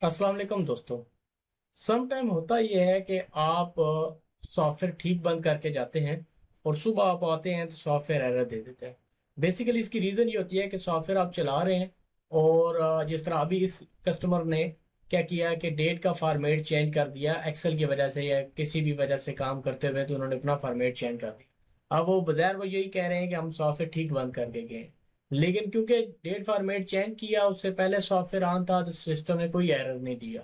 अस्सलाम वालेकुम दोस्तों। सम टाइम होता यह है कि आप सॉफ्टवेयर ठीक बंद करके जाते हैं और सुबह आप आते हैं तो सॉफ्टवेयर एरर दे देते हैं। बेसिकली इसकी रीज़न ये होती है कि सॉफ्टवेयर आप चला रहे हैं और जिस तरह अभी इस कस्टमर ने क्या किया कि डेट का फॉर्मेट चेंज कर दिया एक्सेल की वजह से या किसी भी वजह से काम करते हुए, तो उन्होंने अपना फॉर्मेट चेंज कर दिया। अब वो बज़ाहिर वो यही कह रहे हैं कि हम सॉफ्टवेयर ठीक बंद करके गए, लेकिन क्योंकि डेट फॉर्मेट चेंज किया उससे पहले सॉफ्टवेयर ऑन था तो सिस्टम ने कोई एरर नहीं दिया।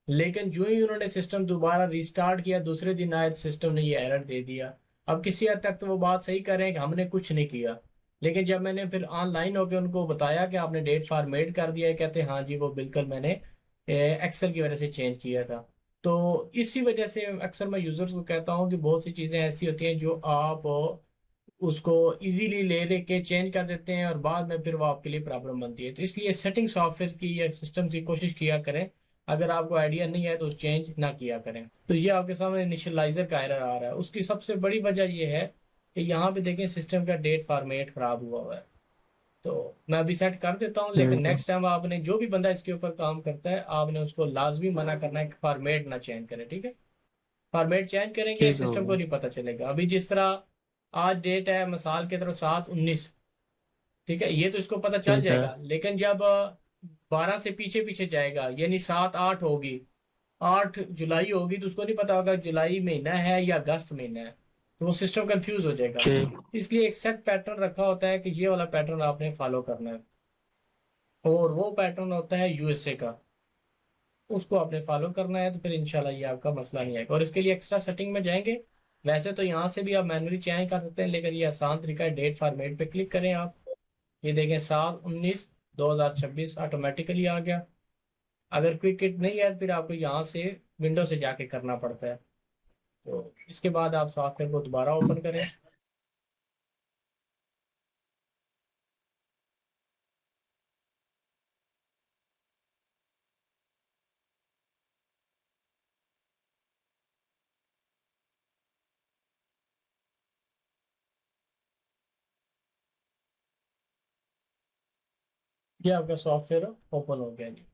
लेकिन जो ही उन्होंने सिस्टम दोबारा रिस्टार्ट किया दूसरे दिन आए तो सिस्टम ने ये एरर दे दिया। अब किसी हद तक तो वो बात सही कर रहे हैं कि हमने कुछ नहीं किया, लेकिन जब मैंने फिर ऑनलाइन होकर उनको बताया कि आपने डेट फॉर्मेट कर दिया है, कहते हैं हाँ जी वो बिल्कुल मैंने एक्सेल की वजह से चेंज किया था। तो इसी वजह से अक्सर मैं यूजर्स को कहता हूँ कि बहुत सी चीज़ें ऐसी होती हैं जो आप उसको इजीली ले ले के चेंज कर देते हैं और बाद में फिर वो आपके लिए प्रॉब्लम बनती है। तो इसलिए सेटिंग सॉफ्टवेयर की या सिस्टम की कोशिश किया करें। अगर आपको आइडिया नहीं है तो चेंज ना किया करें। तो ये आपके सामने इनिशियलाइजर का एरर आ रहा है, उसकी सबसे बड़ी वजह ये है कि यहाँ पे देखें सिस्टम का डेट फॉर्मेट खराब हुआ है। तो मैं अभी सेट कर देता हूँ, लेकिन हम्म। नेक्स्ट टाइम आपने जो भी बंदा इसके ऊपर काम करता है आपने उसको लाजमी मना करना है कि फॉर्मेट ना चेंज करें, ठीक है। फॉर्मेट चेंज करेंगे ठीक सिस्टम को होगा। नहीं पता चलेगा। अभी जिस तरह आज डेट है मिसाल की तरफ 7/19, ठीक है, ये तो इसको पता चल ठीक है। जाएगा। लेकिन जब 12 से पीछे पीछे जाएगा यानी 7/8 होगी, 8 जुलाई होगी, तो उसको नहीं पता होगा जुलाई महीना है या अगस्त महीना है, तो वो सिस्टम कंफ्यूज हो जाएगा। ठीक। इसलिए एक सेट पैटर्न रखा होता है कि ये वाला पैटर्न आपने फॉलो करना है, और वो पैटर्न होता है यूएसए का, उसको आपने फॉलो करना है। तो फिर इंशाल्लाह ये आपका मसला नहीं आएगा। और इसके लिए एक्स्ट्रा सेटिंग में जाएंगे, वैसे तो यहाँ से भी आप मैनुअली चेंज कर सकते हैं, लेकिन ये आसान तरीका है। डेट फॉर्मेट पे क्लिक करें आप, ये देखें 7/19/2026 ऑटोमेटिकली आ गया। अगर क्विक किट नहीं है तो फिर आपको यहाँ से विंडो से जाके करना पड़ता है। तो इसके बाद आप सॉफ्टवेयर को दोबारा ओपन करें। ये आपका सॉफ्टवेयर ओपन हो गया जी।